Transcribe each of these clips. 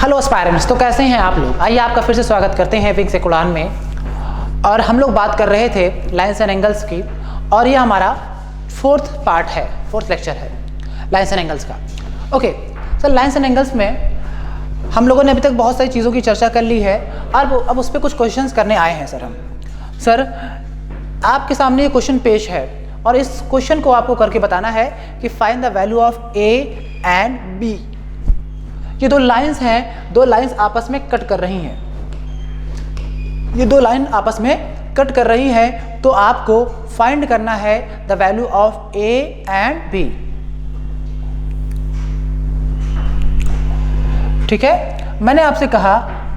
Hello aspirants, तो कैसे हैं आप लोग। आइए आपका फिर से स्वागत करते हैं विंग्स एक उड़ान में। और हम लोग बात कर रहे थे लाइन्स एंड एंगल्स की, और ये हमारा फोर्थ लेक्चर है लाइन्स एंड एंगल्स का। Okay sir, lines and angles में हम लोगों ने अभी तक बहुत सारी चीज़ों की चर्चा कर ली है, और अब उस पर कुछ क्वेश्चंस करने आए हैं सर हम। सर आपके सामने ये क्वेश्चन पेश है, और इस क्वेश्चन को आपको करके बताना है कि find the value of A and B. ये दो लाइंस हैं, दो लाइंस आपस में कट कर रही हैं, ये दो लाइन आपस में कट कर रही हैं, तो आपको फाइंड करना है the value of A and B. ठीक है, मैंने आपसे कहा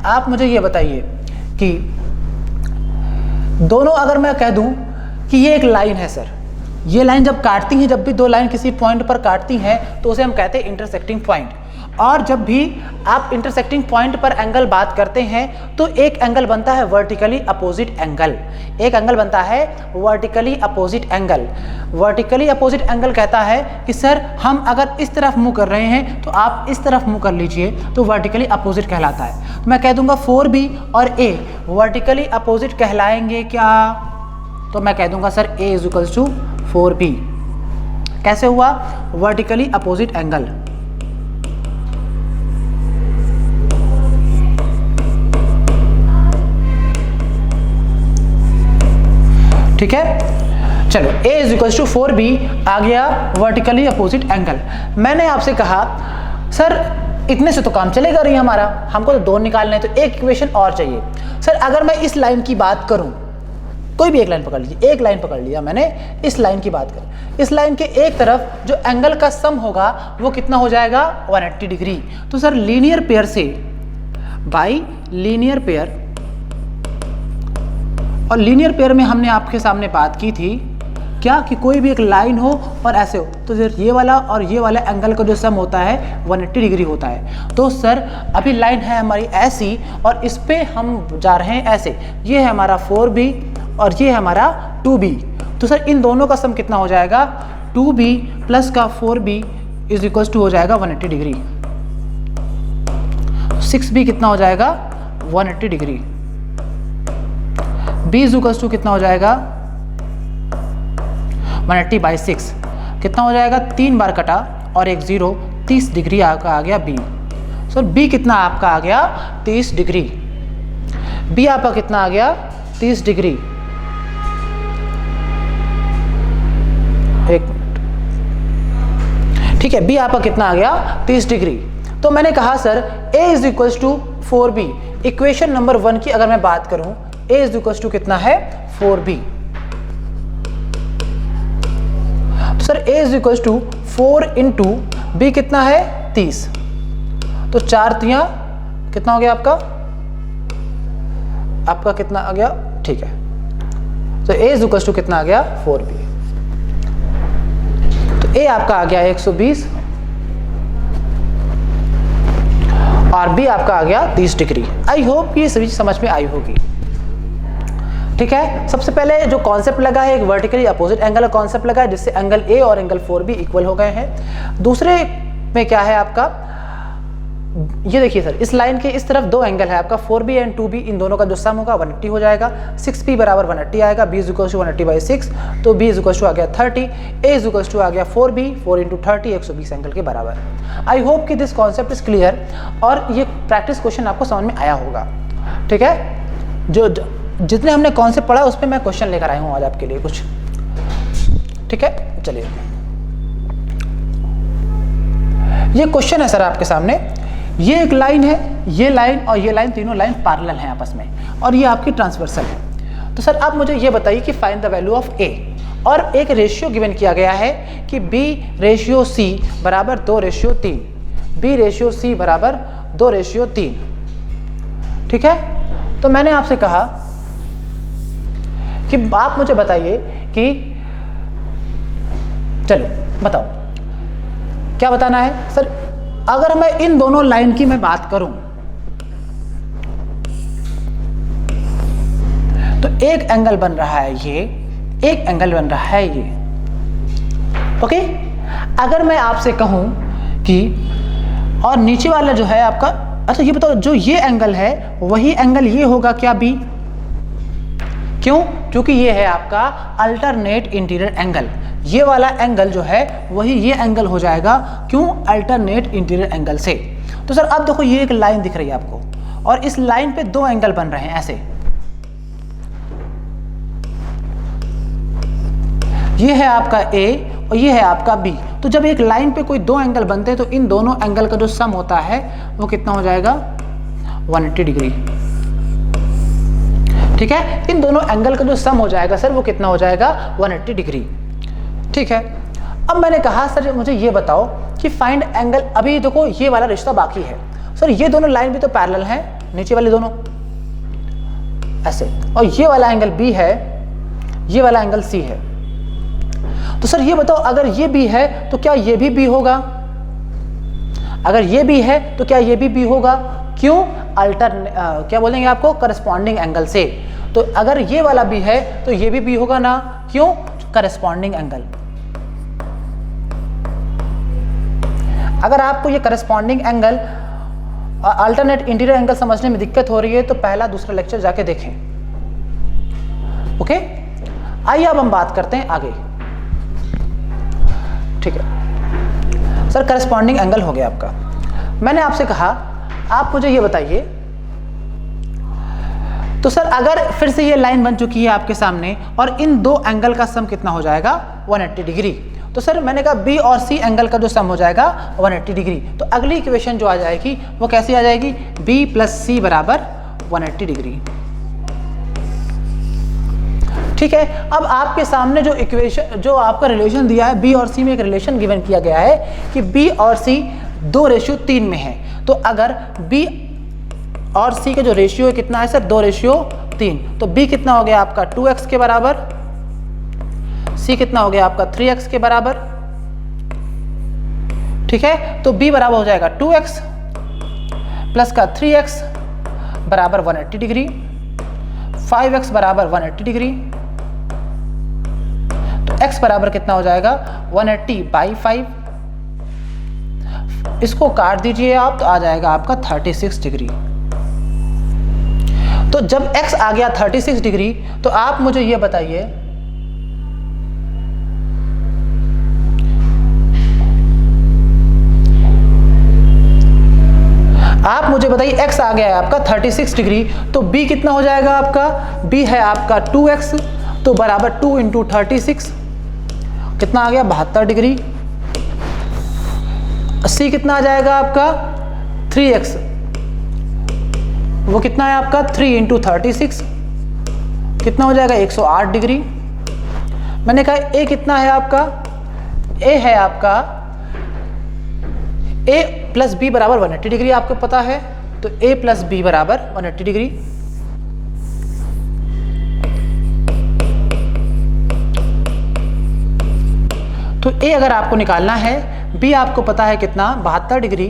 आप मुझे ये बताइए कि दोनों, अगर मैं कह दूं कि ये एक लाइन है सर, ये लाइन जब काटती हैं, जब भी दो लाइन किसी पॉइंट पर काटती हैं तो उसे हम कहते हैं इंटरसेक्टिंग पॉइंट। और जब भी आप इंटरसेक्टिंग पॉइंट पर एंगल बात करते हैं तो एक एंगल बनता है वर्टिकली अपोजिट एंगल, एक एंगल बनता है vertically opposite angle. Vertically opposite angle कहता है कि सर हम अगर इस तरफ मुंह कर रहे हैं तो आप इस तरफ मुंह कर लीजिए, तो वर्टिकली अपोजिट कहलाता है। मैं कह दूंगा 4B और A वर्टिकली अपोजिट कहलाएंगे क्या, तो मैं कह दूंगा सर A = 4B। कैसे हुआ? Vertically opposite angle. ठीक है, चलो A = 4B आ गया वर्टिकली अपोजिट एंगल। मैंने आपसे कहा सर इतने से तो काम चलेगा नहीं हमारा, हमको तो दो निकालने हैं, तो एक इक्वेशन और चाहिए। सर अगर मैं इस लाइन की बात करूं, कोई भी एक लाइन पकड़ लीजिए, एक लाइन पकड़ लिया मैंने, इस लाइन की बात करें, इस लाइन के एक तरफ जो एंगल का सम होगा वो कितना हो जाएगा? 180 डिग्री। तो सर लीनियर पेयर से बाई लीनियर पेयर, और लीनियर पेयर में हमने आपके सामने बात की थी क्या कि कोई भी एक लाइन हो और ऐसे हो, तो सर ये वाला और ये वाला एंगल का जो सम होता है 180 डिग्री होता है। तो सर अभी लाइन है हमारी ऐसी, और इस पे हम जा रहे हैं ऐसे, ये है हमारा 4B और ये है हमारा 2B। तो सर इन दोनों का सम कितना हो जाएगा? 2B प्लस का 4B = हो जाएगा 180 डिग्री। 6B कितना हो जाएगा? 180 डिग्री। B = कितना हो जाएगा? 180/6 कितना हो जाएगा? 3 बार कटा और एक 0, 30 डिग्री आपका आ गया B। सर B कितना आपका आ गया? 30 डिग्री। B आपका कितना आ गया? 30 डिग्री। एक मिनट, ठीक है, B आपका कितना आ गया? 30 डिग्री। तो मैंने कहा sir A = 4B। Equation number 1 की अगर मैं बात करूं, A = कितना है? 4B। तो सर A = 4 × B कितना है? 30। तो 4 तियां कितना हो गया आपका? आपका कितना आ गया? ठीक है, तो A = कितना आ गया? 4B। तो A आपका आ गया 120 और B आपका आ गया 30 डिग्री। आई होप ये सभी समझ में आई होगी। ठीक है, सबसे पहले जो कॉन्सेप्ट लगा है, एक वर्टिकली अपोजिट एंगल का कॉन्सेप्ट लगा है, जिससे एंगल A और एंगल 4B इक्वल हो गए हैं। दूसरे में क्या है आपका, ये देखिए सर, इस लाइन के इस तरफ दो एंगल है आपका 4B एंड 2B, इन दोनों का जो सम होगा 180 हो जाएगा। 6B = 180 आएगा। B = 180/6, तो B = आ गया 30। A = आ गया 4B, 4 × 30 120 एंगल के बराबर। आई होप कि दिस कॉन्सेप्ट इज क्लियर, और ये प्रैक्टिस क्वेश्चन आपको समझ में आया होगा। ठीक है, जो जितने हमने कॉन्सेप्ट पढ़ा उस पर मैं क्वेश्चन लेकर आया हूँ आज आपके लिए कुछ। ठीक है, चलिए ये क्वेश्चन है सर आपके सामने। ये एक लाइन है, ये लाइन और ये लाइन, तीनों लाइन पैरेलल हैं आपस में, और ये आपकी ट्रांसवर्सल है। तो सर आप मुझे ये बताइए कि find the value of A, और एक रेशियो गिवन किया गया है कि B/C = 2/3, B/C = 2/3। ठीक है, तो मैंने आपसे कहा कि आप मुझे बताइए कि, चलो बताओ क्या बताना है सर। अगर मैं इन दोनों लाइन की मैं बात करूं तो एक एंगल बन रहा है ये, एक एंगल बन रहा है ये। ओके, अगर मैं आपसे कहूं कि, और नीचे वाला जो है आपका अच्छा ये बताओ, जो ये एंगल है वही एंगल ये होगा क्या बी? क्यों? क्योंकि ये है आपका अल्टरनेट इंटीरियर एंगल। ये वाला एंगल जो है वही ये एंगल हो जाएगा। क्यों? अल्टरनेट इंटीरियर एंगल से। तो सर अब देखो ये एक लाइन दिख रही है आपको, और इस लाइन पे दो एंगल बन रहे हैं ऐसे। ये है आपका ए और ये है आपका बी। तो जब एक लाइन पे कोई दो एंगल बनते हैं तो इन दोनों एंगल का जो सम होता है वो कितना हो जाएगा? 180 डिग्री। ठीक है, इन दोनों एंगल का जो सम हो जाएगा सर वो कितना हो जाएगा? 180 डिग्री। ठीक है, अब मैंने कहा सर मुझे ये बताओ कि फाइंड एंगल। अभी देखो ये वाला रिश्ता बाकी है सर, ये दोनों लाइन भी तो पैरेलल हैं, नीचे वाले दोनों ऐसे, और ये वाला एंगल बी है, ये वाला एंगल सी है। तो सर ये बताओ अगर ये बी है तो क्या ये भी बी होगा? अगर ये बी है तो क्या ये भी बी होगा? क्यों? क्या बोलेंगे आपको? करस्पॉन्डिंग एंगल से। तो अगर ये वाला बी है तो ये भी बी होगा ना? क्यों? Corresponding angle. अगर आपको ये corresponding angle alternate interior angle समझने में दिक्कत हो रही है तो पहला दूसरा लेक्चर जाके देखें। ओके, आइए अब हम बात करते हैं आगे। ठीक है सर, करस्पॉन्डिंग एंगल हो गया आपका। मैंने आपसे कहा आप मुझे ये बताइए, तो सर अगर फिर से ये लाइन बन चुकी है आपके सामने और इन दो एंगल का सम कितना हो जाएगा? 180 डिग्री। तो सर मैंने कहा बी और सी एंगल का जो सम हो जाएगा 180 डिग्री। तो अगली इक्वेशन जो आ जाएगी वो कैसी आ जाएगी? बी प्लस सी बराबर 180 डिग्री। ठीक है, अब आपके सामने जो इक्वेशन, जो आपका रिलेशन दिया है, बी और सी में एक रिलेशन गिवन किया गया है कि बी और सी 2:3 में है। तो अगर बी और सी का जो रेशियो है कितना है सर? 2:3। तो बी कितना हो गया आपका? 2x के बराबर, सी कितना हो गया आपका? 3x के बराबर। ठीक है, तो बी बराबर हो जाएगा 2x प्लस का 3x बराबर 180 डिग्री, 5x बराबर 180 डिग्री। तो x बराबर कितना हो जाएगा? 180/5। इसको काट दीजिए आप तो आ जाएगा आपका 36 डिग्री। तो जब x आ गया 36 डिग्री तो आप मुझे ये बताइए, आप मुझे बताइए x आ गया है आपका 36 डिग्री, तो b कितना हो जाएगा आपका? b है आपका 2x, तो बराबर 2 × 36 कितना आ गया? 72 डिग्री। c कितना आ जाएगा आपका? 3x, वो कितना है आपका? 3 × 36 कितना हो जाएगा? 108 डिग्री। मैंने कहा a कितना है आपका? a है आपका a प्लस बी बराबर 180 डिग्री, आपको पता है। तो a प्लस बी बराबर 180 डिग्री। तो a अगर आपको निकालना है, b आपको पता है कितना? 72 डिग्री।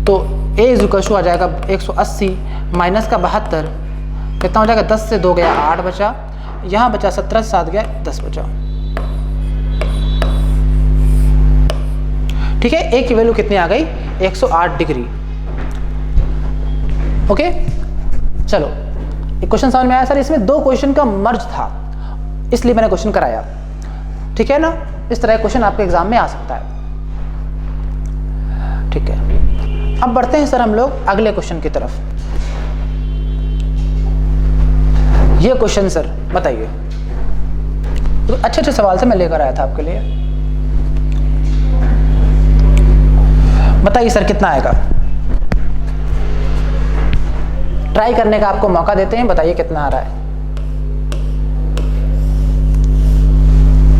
तो a इक्वल आ जाएगा 180 माइनस का 72 कितना हो जाएगा? 10 से 2 गया 8 बचा, यहाँ बचा 17 से 7 गया 10 बचा। ठीक है, a की वैल्यू कितनी आ गई? 108 डिग्री। ओके, चलो एक क्वेश्चन समझ में आया सर? इसमें दो क्वेश्चन का मर्ज था इसलिए मैंने क्वेश्चन कराया। ठीक है ना, इस तरह क्वेश्चन आपके एग्जाम में आ सकता है। ठीक है, अब बढ़ते हैं सर हम लोग अगले क्वेश्चन की तरफ। ये क्वेश्चन सर बताइए, तो अच्छे सवाल से मैं लेकर आया था आपके लिए। बताइए सर कितना आएगा? ट्राई करने का आपको मौका देते हैं, बताइए कितना आ रहा है,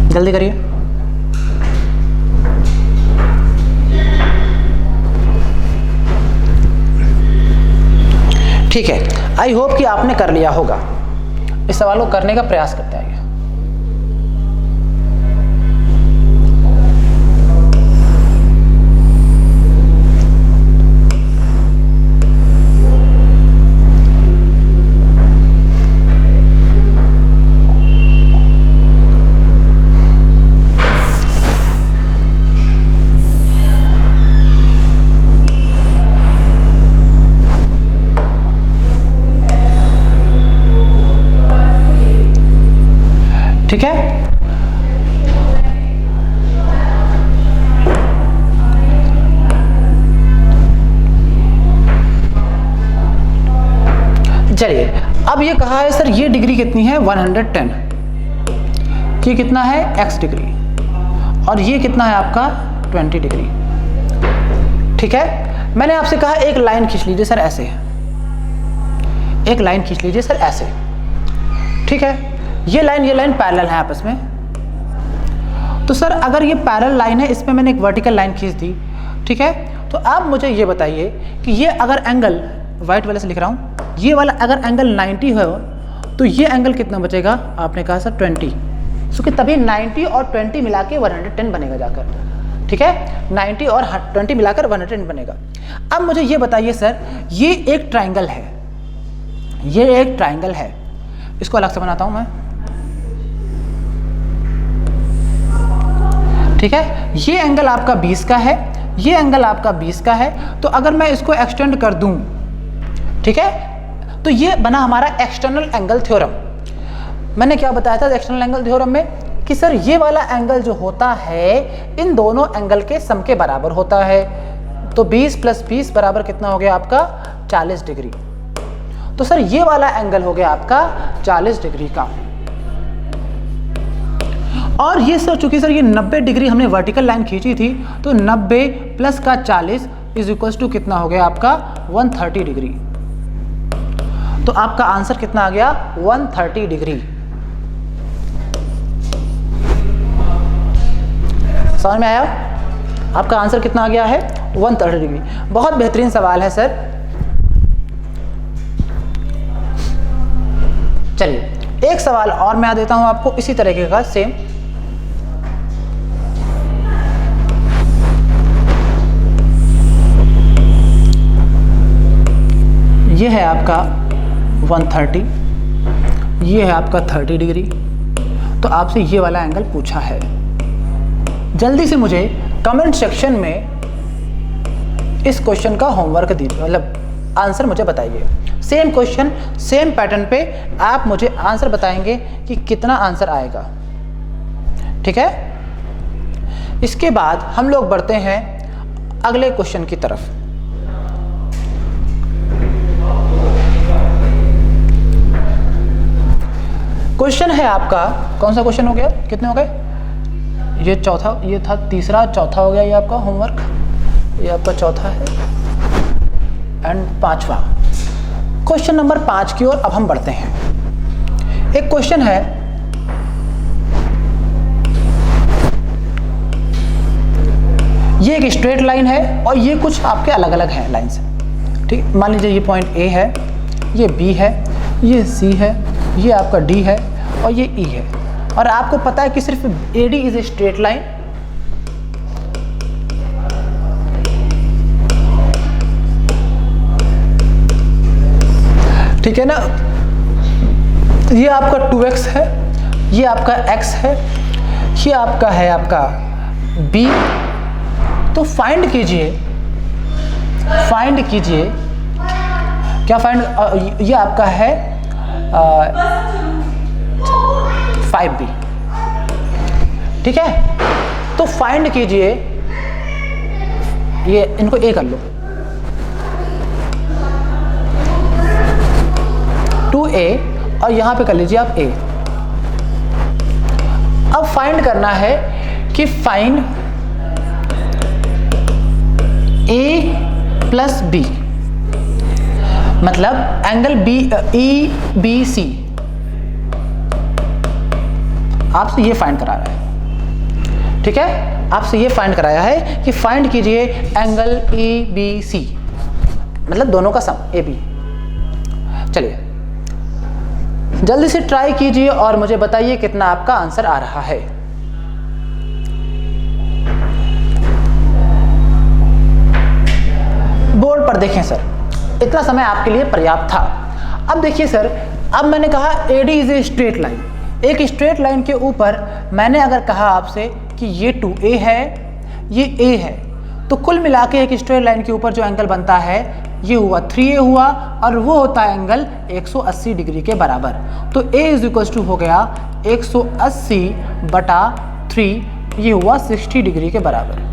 जल्दी करिए। ठीक है, आई होप कि आपने कर लिया होगा। इस सवाल को करने का प्रयास करते हैं। ठीक है। चलिए, अब ये कहा है सर ये डिग्री कितनी है 110, ये कितना है x डिग्री, और ये कितना है आपका 20 डिग्री। ठीक है, मैंने आपसे कहा एक लाइन खींच लीजिए सर ऐसे, एक लाइन खींच लीजिए सर ऐसे। ठीक है, ये लाइन पैरेलल है आपस में। तो सर अगर ये पैरेलल लाइन है, इसमें मैंने एक वर्टिकल लाइन खींच दी। ठीक है, तो आप मुझे ये बताइए कि ये अगर एंगल, वाइट वाले से लिख रहा हूँ, ये वाला अगर एंगल 90 हो तो ये एंगल कितना बचेगा, आपने कहा सर 20, सो कि तभी 90 और 20 मिला के 110 बनेगा जाकर। ठीक है, 90 और 20 मिलाकर 110 बनेगा। अब मुझे ये बताइए सर, ये एक ट्राइंगल है, ये एक ट्राइंगल है, इसको अलग से बनाता हूं मैं। ठीक है, ये एंगल आपका 20 का है, ये एंगल आपका 20 का है। तो अगर मैं इसको एक्सटेंड कर दूं, ठीक है, तो ये बना हमारा एक्सटर्नल एंगल थ्योरम। मैंने क्या बताया था एक्सटर्नल एंगल थ्योरम में कि सर ये वाला एंगल जो होता है इन दोनों एंगल के सम के बराबर होता है। तो 20 + 20 बराबर कितना हो गया आपका 40 डिग्री। तो सर ये वाला एंगल हो गया आपका 40 डिग्री का। और ये सर चूंकि सर ये 90 डिग्री हमने वर्टिकल लाइन खींची थी, तो 90 प्लस का 40 इज इक्वल टू कितना हो गया आपका 130 डिग्री। तो आपका आंसर कितना आ गया 130 डिग्री। समझ में आया? आपका आंसर कितना आ गया है 130 डिग्री। बहुत बेहतरीन सवाल है सर। चलिए एक सवाल और मैं देता हूं आपको इसी तरीके का सेम। ये है आपका 130, ये है आपका 30 डिग्री। तो आपसे ये वाला एंगल पूछा है। जल्दी से मुझे कमेंट सेक्शन में इस क्वेश्चन का होमवर्क दीजिए, मतलब आंसर मुझे बताइए। सेम क्वेश्चन सेम पैटर्न पे आप मुझे आंसर बताएंगे कि कितना आंसर आएगा। ठीक है, इसके बाद हम लोग बढ़ते हैं अगले क्वेश्चन की तरफ। क्वेश्चन है आपका, कौन सा क्वेश्चन हो गया, कितने हो गए, ये चौथा, ये था तीसरा, चौथा हो गया ये आपका होमवर्क, ये आपका चौथा है एंड पांचवा। क्वेश्चन नंबर 5 की ओर अब हम बढ़ते हैं। एक क्वेश्चन है, ये एक स्ट्रेट लाइन है और ये कुछ आपके अलग अलग हैं लाइंस। ठीक, मान लीजिए ये पॉइंट ए है, ये बी है, ये सी है, ये आपका डी है और ये ई है। और आपको पता है कि सिर्फ AD is a straight line. ठीक है ना, ये आपका 2x है, ये आपका x है, ये आपका है आपका b। तो फाइंड कीजिए, फाइंड कीजिए क्या फाइंड, ये आपका है 5b। ठीक है, तो फाइंड कीजिए, ये इनको a कर लो, 2a और यहां पे कर लीजिए आप a। अब फाइंड करना है कि फाइंड a + b, मतलब एंगल EBC आपसे ये फाइंड करा रहा है। ठीक है, आपसे ये फाइंड कराया है कि फाइंड कीजिए एंगल EBC, मतलब दोनों का सम AB। चलिए जल्दी से ट्राई कीजिए और मुझे बताइए कितना आपका आंसर आ रहा है। बोर्ड पर देखें सर, इतना समय आपके लिए पर्याप्त था। अब देखिए सर, अब मैंने कहा AD is a straight line. एक स्ट्रेट लाइन के ऊपर मैंने अगर कहा आपसे कि ये 2a है, ये a है, तो कुल मिला के एक स्ट्रेट लाइन के ऊपर जो एंगल बनता है ये हुआ 3a हुआ और वो होता है एंगल 180 डिग्री के बराबर। तो a इज इक्वल टू हो गया 180/3, ये हुआ 60 डिग्री के बराबर।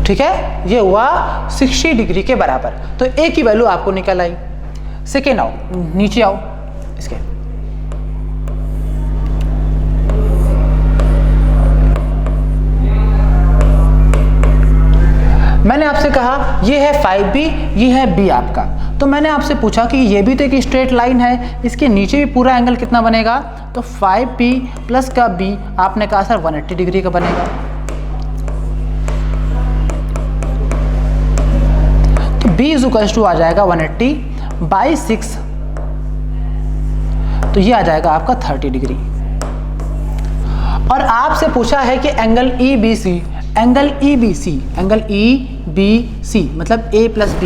ठीक है, ये हुआ 60 डिग्री के बराबर। तो a की वैल्यू आपको निकल आई। सेकेंड आओ, नीचे आओ इसके। मैंने आपसे कहा ये है 5b, ये है b आपका। तो मैंने आपसे पूछा कि ये भी तो एक स्ट्रेट लाइन है, इसके नीचे भी पूरा एंगल कितना बनेगा? तो 5b प्लस का b, आपने कहा सर 180 डिग्री का बनेगा। तो b इज इक्वल टू आ जाएगा 180/6, तो ये आ जाएगा आपका 30 डिग्री। और आपसे पूछा है कि angle EBC, angle EBC, angle EBC मतलब A प्लस B,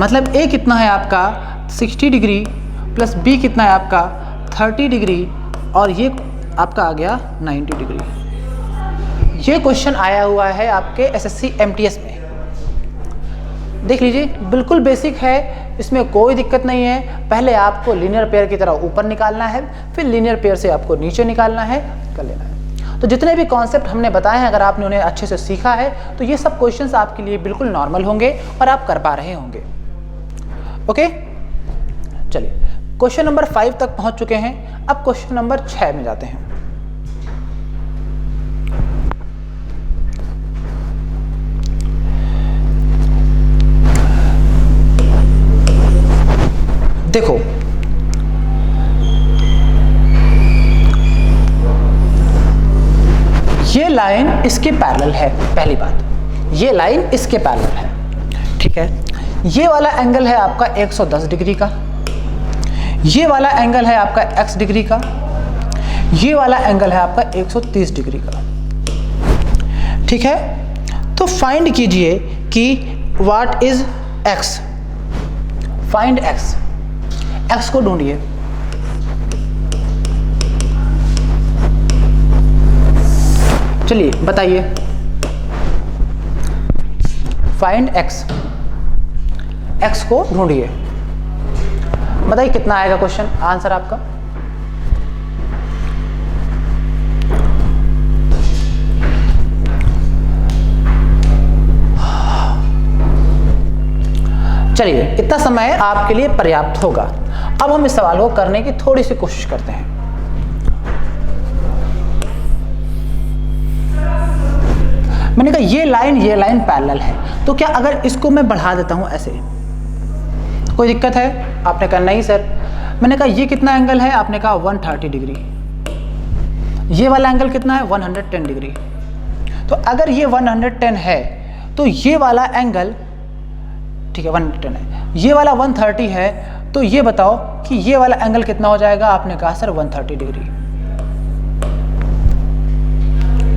मतलब A कितना है आपका 60 डिग्री प्लस B कितना है आपका 30 डिग्री, और ये आपका आ गया 90 डिग्री। ये क्वेश्चन आया हुआ है आपके SSC MTS में, देख लीजिए, बिल्कुल बेसिक है, इसमें कोई दिक्कत नहीं है। पहले आपको लीनियर पेयर की तरह ऊपर निकालना है, फिर लीनियर पेयर से आपको नीचे निकालना है, कर लेना है। तो जितने भी कॉन्सेप्ट हमने बताए हैं, अगर आपने उन्हें अच्छे से सीखा है तो ये सब क्वेश्चंस आपके लिए बिल्कुल नॉर्मल होंगे और आप कर पा रहे होंगे। ओके, चलिए क्वेश्चन नंबर 5 तक पहुंच चुके हैं। अब क्वेश्चन नंबर 6 में जाते हैं। देखो, ये लाइन इसके पैरेलल है, पहली बात, ये लाइन इसके पैरेलल है। ठीक है, ये वाला एंगल है आपका 110 डिग्री का, ये वाला एंगल है आपका x डिग्री का, ये वाला एंगल है आपका 130 डिग्री का। ठीक है, तो फाइंड कीजिए कि what is x, find x, x को ढूंढिए। चलिए बताइए, फाइंड x, x को ढूंढिए। बताइए कितना आएगा क्वेश्चन आंसर आपका? चलिए, इतना समय आपके लिए पर्याप्त होगा। अब हम इस सवाल को करने की थोड़ी सी कोशिश करते हैं। मैंने कहा ये लाइन पैरेलल है, तो क्या अगर इसको मैं बढ़ा देता हूं ऐसे, कोई दिक्कत है? आपने कहा नहीं सर। मैंने कहा ये कितना एंगल है? आपने कहा 130 डिग्री। ये वाला एंगल कितना है? 110 डिग्री। तो अगर ये 110 है तो ये वाला एंगल, ठीक है 110 है, ये वाला 130 है, तो ये बताओ कि ये वाला एंगल कितना हो जाएगा? आपने कहा सर 130 डिग्री।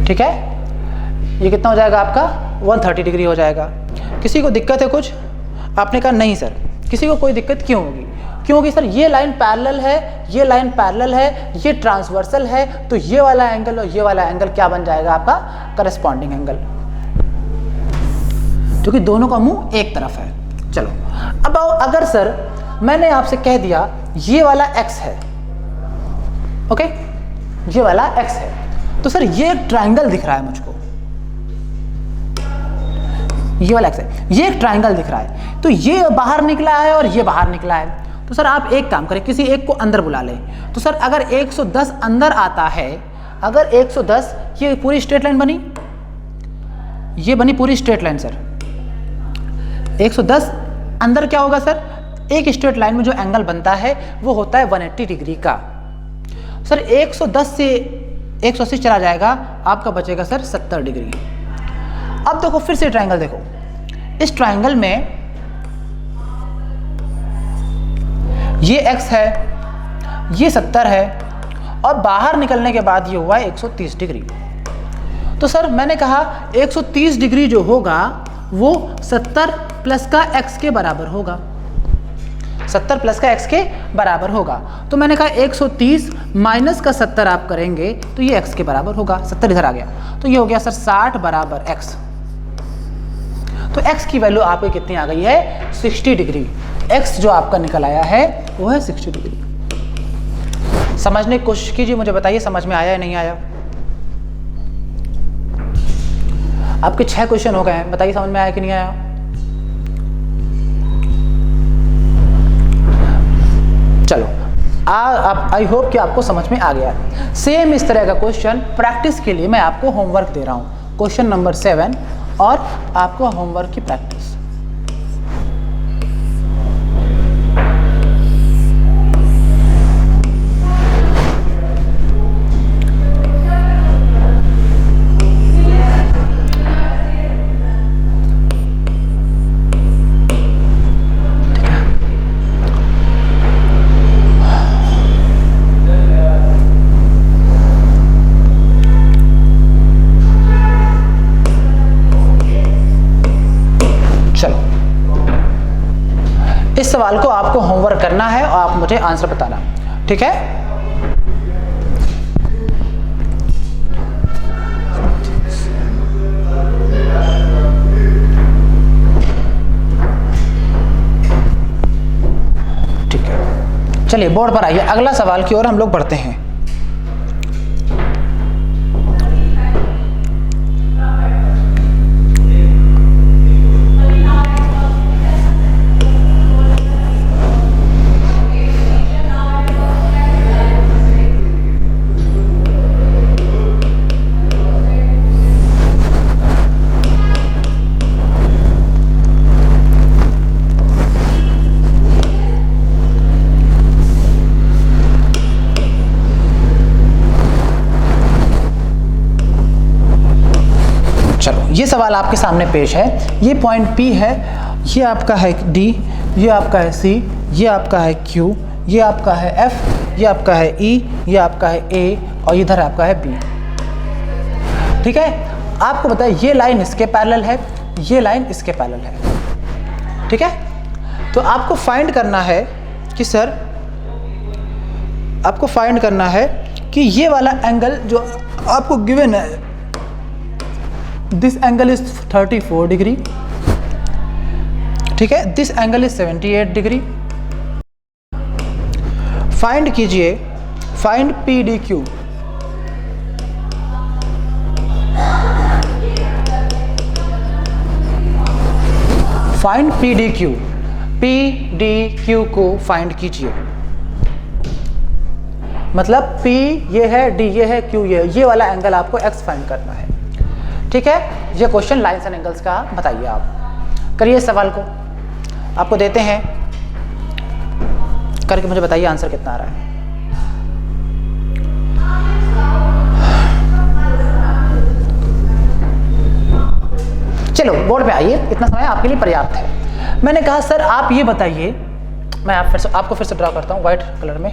ठीक है, ये कितना हो जाएगा आपका? 130 डिग्री हो जाएगा। किसी को दिक्कत है कुछ? आपने कहा नहीं सर। किसी को कोई दिक्कत क्यों होगी? क्योंकि सर ये लाइन पैरेलल है, ये लाइन पैरेलल है, ये ट्रांसवर्सल है, तो ये वाला एंगल और ये वाला एंगल क्या बन जाएगा? आपका करस्पॉन्डिंग एंगल, क्योंकि दोनों का मुंह एक तरफ है। चलो अब आओ, अगर सर मैंने आपसे कह दिया ये वाला x है, ओके, ये वाला x है, तो सर ये एक ट्रायंगल दिख रहा है मुझको, ये वाला x है, ये एक ट्रायंगल दिख रहा है, तो ये बाहर निकला है और ये बाहर निकला है। तो सर आप एक काम करें, किसी एक को अंदर बुला लें। तो सर अगर 110 अंदर आता है, अगर 110, ये पूरी स्ट्रेट लाइन बनी, ये बनी पूरी स्ट्रेट लाइन सर। 110 अंदर क्या होगा सर? एक स्ट्रेट लाइन में जो एंगल बनता है वो होता है 180 डिग्री का। सर 110 से 180 चला जाएगा, आपका बचेगा सर 70 डिग्री। अब देखो फिर से ट्रायंगल देखो, इस ट्रायंगल में ये x है, ये 70 है, और बाहर निकलने के बाद ये हुआ 130 डिग्री। तो सर मैंने कहा 130 डिग्री जो होगा वो 70 प्लस का x के बराबर होगा, 70 प्लस का x के बराबर होगा। तो मैंने कहा 130 माइनस का 70 आप करेंगे तो ये x के बराबर होगा। 70 इधर आ गया, तो ये हो गया सर 60 बराबर x। तो x की वैल्यू आपकी कितनी आ गई है 60 डिग्री। x जो आपका निकल आया है वो है 60 डिग्री। समझने की कोशिश कीजिए, मुझे बताइए समझ में आया या नहीं आया। आपके 6 क्वेश्चन हो गए हैं, बताइए समझ में आया कि नहीं आया। चलो आई होप कि आपको समझ में आ गया। सेम इस तरह का क्वेश्चन प्रैक्टिस के लिए मैं आपको होमवर्क दे रहा हूं, क्वेश्चन नंबर 7 और आपको होमवर्क की प्रैक्टिस। इस सवाल को आपको होमवर्क करना है और आप मुझे आंसर बताना, ठीक है। ठीक है, चलिए बोर्ड पर आइए, अगला सवाल की ओर हम लोग बढ़ते हैं। ये सवाल आपके सामने पेश है, ये पॉइंट P है, ये आपका है D, ये आपका है C, ये आपका है Q, ये आपका है F, ये आपका है E, ये आपका है A और इधर आपका है B। ठीक है, आपको बताया ये लाइन इसके पैरेलल है, ये लाइन इसके पैरेलल है। ठीक है, तो आपको फाइंड करना है कि सर, आपको फाइंड करना है कि ये वाला एंगल जो आपको गिवन है, दिस एंगल इज 34 डिग्री, ठीक है, this angle is 78 degree. Find कीजिए, find P D Q. Find P D Q, P D Q को फाइंड कीजिए। मतलब P ये है, D ये है, Q ये वाला एंगल आपको X फाइंड करना है। ठीक है, ये क्वेश्चन लाइंस एंड एंगल्स का बताइए। आप करिए इस सवाल को, आपको देते हैं, करके मुझे बताइए आंसर कितना आ रहा है। चलो बोर्ड पे आइए, इतना समय आपके लिए पर्याप्त है। मैंने कहा सर आप ये बताइए, मैं आपको फिर से ड्रा करता हूँ व्हाइट कलर में।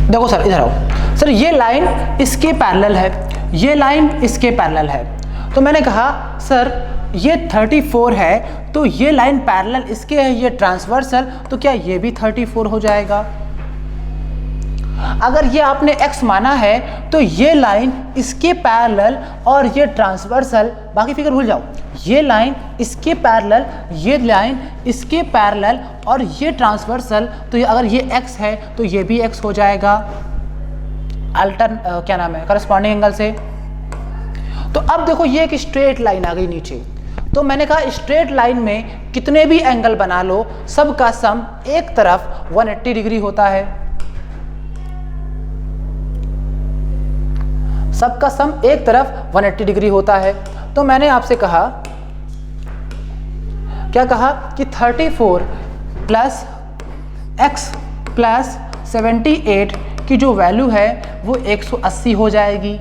देखो सर, इधर आओ सर, ये लाइन इसके पैरेलल है, ये लाइन इसके पैरेलल है। तो मैंने कहा सर ये 34 है, तो ये लाइन पैरेलल इसके है, ये ट्रांसवर्सल, तो क्या ये भी 34 हो जाएगा? अगर ये आपने x माना है तो ये लाइन इसके पैरेलल और ये ट्रांसवर्सल, बाकी फिगर भूल जाओ, ये लाइन इसके पैरेलल, ये लाइन इसके पैरेलल और ये ट्रांसवर्सल, तो ये अगर ये x है तो ये भी x हो जाएगा क्या नाम है, करस्पॉन्डिंग एंगल से। तो अब देखो ये एक स्ट्रेट लाइन आ गई नीचे, तो मैंने कहा स्ट्रेट लाइन में कितने भी एंगल बना लो, सबका सम एक तरफ 180 डिग्री होता है, सबका सम एक तरफ 180 डिग्री होता है। तो मैंने आपसे कहा, क्या कहा कि 34 प्लस x प्लस 78 की जो वैल्यू है वो 180 हो जाएगी।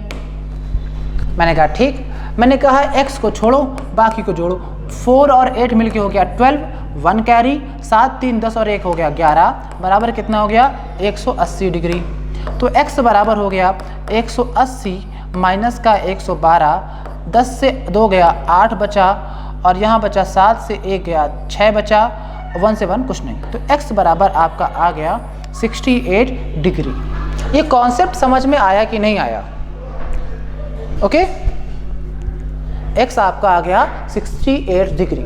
मैंने कहा ठीक, मैंने कहा x को छोड़ो बाकी को जोड़ो, 4 और 8 मिलके हो गया 12, 1 कैरी, 7 3 10 और 1 हो गया 11, बराबर कितना हो गया 180 डिग्री। तो x बराबर हो गया 180 माइनस का 112, 10 से 2 गया 8 बचा, और यहाँ बचा 7 से 1 गया 6 बचा, 1 से 1 कुछ नहीं। तो x बराबर आपका आ गया 68 डिग्री। ये कॉन्सेप्ट समझ में आया कि नहीं आया? ओके, x आपका आ गया 68 डिग्री।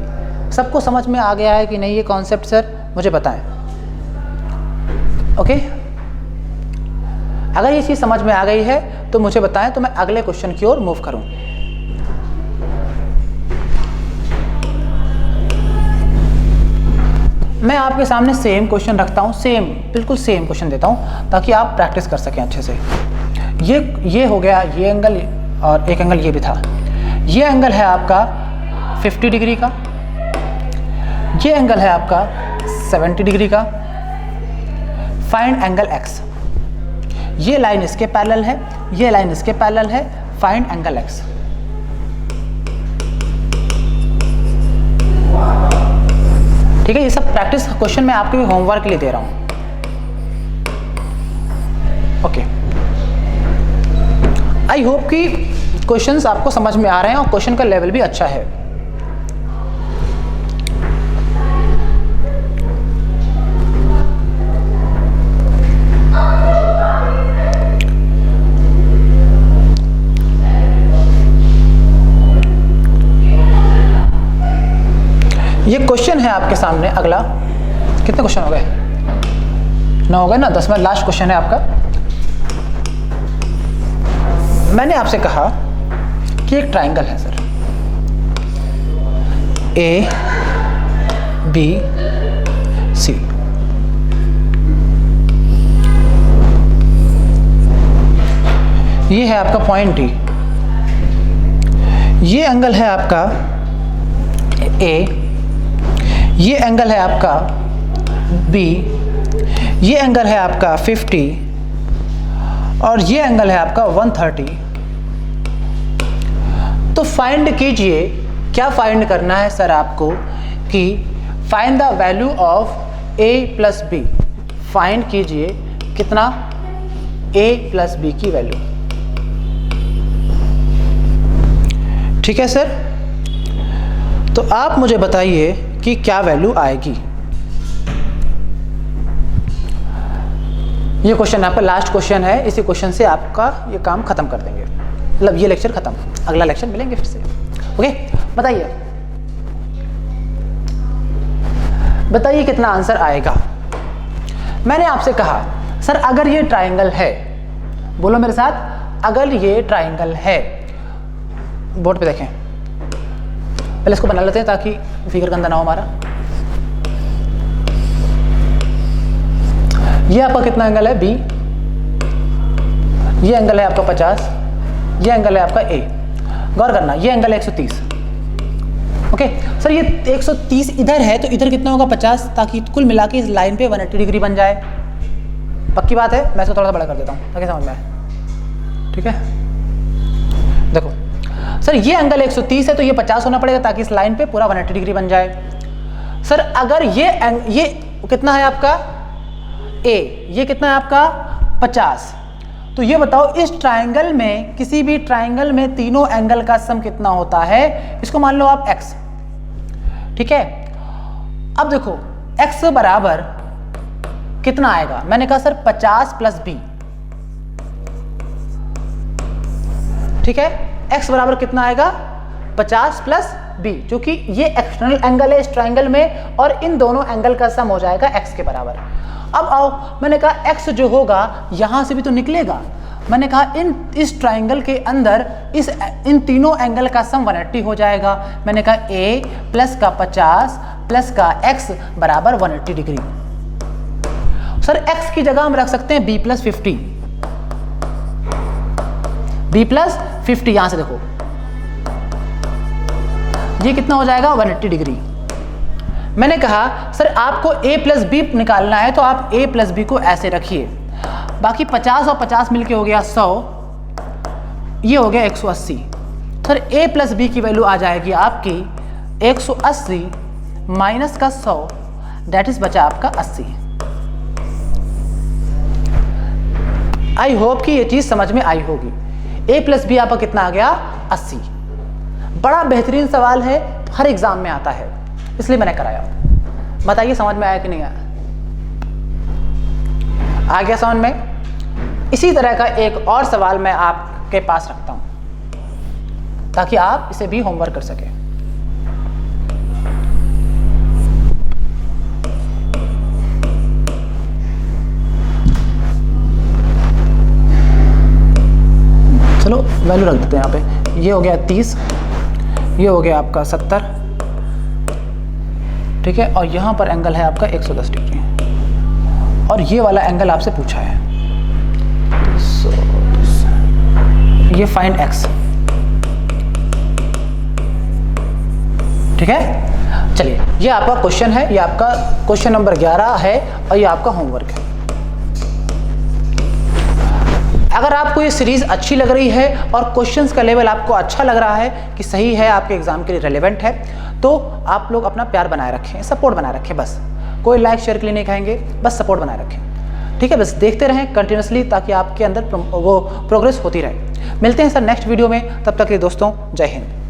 सबको समझ में आ गया है कि नहीं ये कॉन्सेप्ट सर? मुझे बताएं। ओके, अगर ये चीज़ समझ में आ गई है तो मुझे बताएं, तो मैं अगले क्वेश्चन की ओर मूव करूं। मैं आपके सामने सेम क्वेश्चन रखता हूं, बिल्कुल सेम क्वेश्चन देता हूं ताकि आप प्रैक्टिस कर सकें अच्छे से। ये हो गया ये एंगल, और एक एंगल ये भी था। ये एंगल है आपका 50 डिग्री का, ये एंगल है आपका 70 डिग्री का। Find angle x। ये लाइन इसके पैरेलल है, ये लाइन इसके पैरेलल है। Find angle x। ठीक है, ये सब प्रैक्टिस क्वेश्चन मैं आपके भी होमवर्क के लिए दे रहा हूं। ओके, आई होप कि क्वेश्चंस आपको समझ में आ रहे हैं और क्वेश्चन का लेवल भी अच्छा है। ये क्वेश्चन है आपके सामने अगला। कितने क्वेश्चन हो गए? 9 हो गए ना। 10वां लास्ट क्वेश्चन है आपका। मैंने आपसे कहा कि एक ट्राइंगल है सर, A B C। ये है आपका पॉइंट D। ये एंगल है आपका A, ये एंगल है आपका B, ये एंगल है आपका 50, और ये एंगल है आपका 130। तो फाइंड कीजिए, क्या फाइंड करना है सर आपको? कि find the value of A plus B। Find कीजिए कितना? A प्लस B की वैल्यू। ठीक है सर, तो आप मुझे बताइए कि क्या वैल्यू आएगी। ये क्वेश्चन आपका लास्ट क्वेश्चन है। इसी क्वेश्चन से आपका ये काम खत्म कर देंगे, मतलब ये लेक्चर खत्म। अगला लेक्चर मिलेंगे फिर से। ओके, बताइए कितना आंसर आएगा। मैंने आपसे कहा सर अगर ये ट्राइंगल है, बोलो मेरे साथ, अगर ये ट्राइंगल है, बोर्ड पे देखें, पहले इसको बना लेते हैं ताकि फिगर गंदा ना हो हमारा। ये आपका कितना एंगल है? B। ये एंगल है आपका 50, ये एंगल है आपका A। गौर करना, ये एंगल है 130। ओके सर, ये 130 इधर है तो इधर कितना होगा? 50, ताकि कुल मिला के इस लाइन पे 180 डिग्री बन जाए। पक्की बात है। मैं इसको थोड़ा सा बड़ा कर देता हूँ ताकि समझ में आए। ठीक है, देखो सर ये एंगल 130 है तो ये 50 होना पड़ेगा ताकि इस लाइन पे पूरा 180 डिग्री बन जाए। सर अगर ये कितना है आपका A, ये कितना है आपका 50, तो ये बताओ इस ट्राइंगल में, किसी भी ट्राइंगल में तीनों एंगल का सम कितना होता है? इसको मान लो आप x। ठीक है, अब देखो x बराबर कितना आएगा? मैंने कहा सर 50 प्लस b। ठीक है, x बराबर कितना आएगा? 50 प्लस b, जो कि ये एक्सटर्नल एंगल है इस ट्राइंगल में, और इन दोनों एंगल का सम हो जाएगा x के बराबर। अब आओ, मैंने कहा x जो होगा यहां से भी तो निकलेगा। मैंने कहा इस ट्राइंगल के अंदर इन तीनों एंगल का सम 180 हो जाएगा। मैंने कहा a प्लस का 50 प्लस का x बराबर 180 डिग्री। सर x की जगह हम रख सकते हैं b प्लस 50। b प्लस 50, यहां से देखो ये कितना हो जाएगा? 180 डिग्री। मैंने कहा सर आपको a प्लस बी निकालना है तो आप a प्लस बी को ऐसे रखिए। बाकी 50 और 50 मिलके हो गया 100, ये हो गया 180। सर a प्लस बी की वैल्यू आ जाएगी आपकी 180 माइनस का 100, दैट इज बचा आपका 80। आई होप कि ये चीज समझ में आई होगी। a प्लस बी आपका कितना आ गया? 80। बड़ा बेहतरीन सवाल है, हर एग्जाम में आता है, इसलिए मैंने कराया। बताइए समझ में आया कि नहीं आया? आ गया समझ में? इसी तरह का एक और सवाल मैं आपके पास रखता हूं ताकि आप इसे भी होमवर्क कर सकें। चलो वैल्यू रख देते हैं यहाँ पे। ये हो गया 30, ये हो गया आपका 70, ठीक है, और यहाँ पर एंगल है आपका 110 डिग्री, और ये वाला एंगल आपसे पूछा है, ये फाइंड x, ठीक है। चलिए ये आपका क्वेश्चन है, ये आपका क्वेश्चन नंबर 11 है और ये आपका होमवर्क है। अगर आपको ये सीरीज अच्छी लग रही है और क्वेश्चंस का लेवल आपको अच्छा लग रहा है कि सही है, आपके एग्जाम के लिए रेलेवेंट है, तो आप लोग अपना प्यार बनाए रखें, सपोर्ट बनाए रखें, बस कोई लाइक शेयर के लिए नहीं कहेंगे, बस सपोर्ट बनाए रखें, ठीक है। बस देखते रहें कंटिन्यूसली ताकि आपके अंदर वो प्रोग्रेस होती रहे। मिलते हैं सर नेक्स्ट वीडियो में, तब तक के लिए दोस्तों जय हिंद।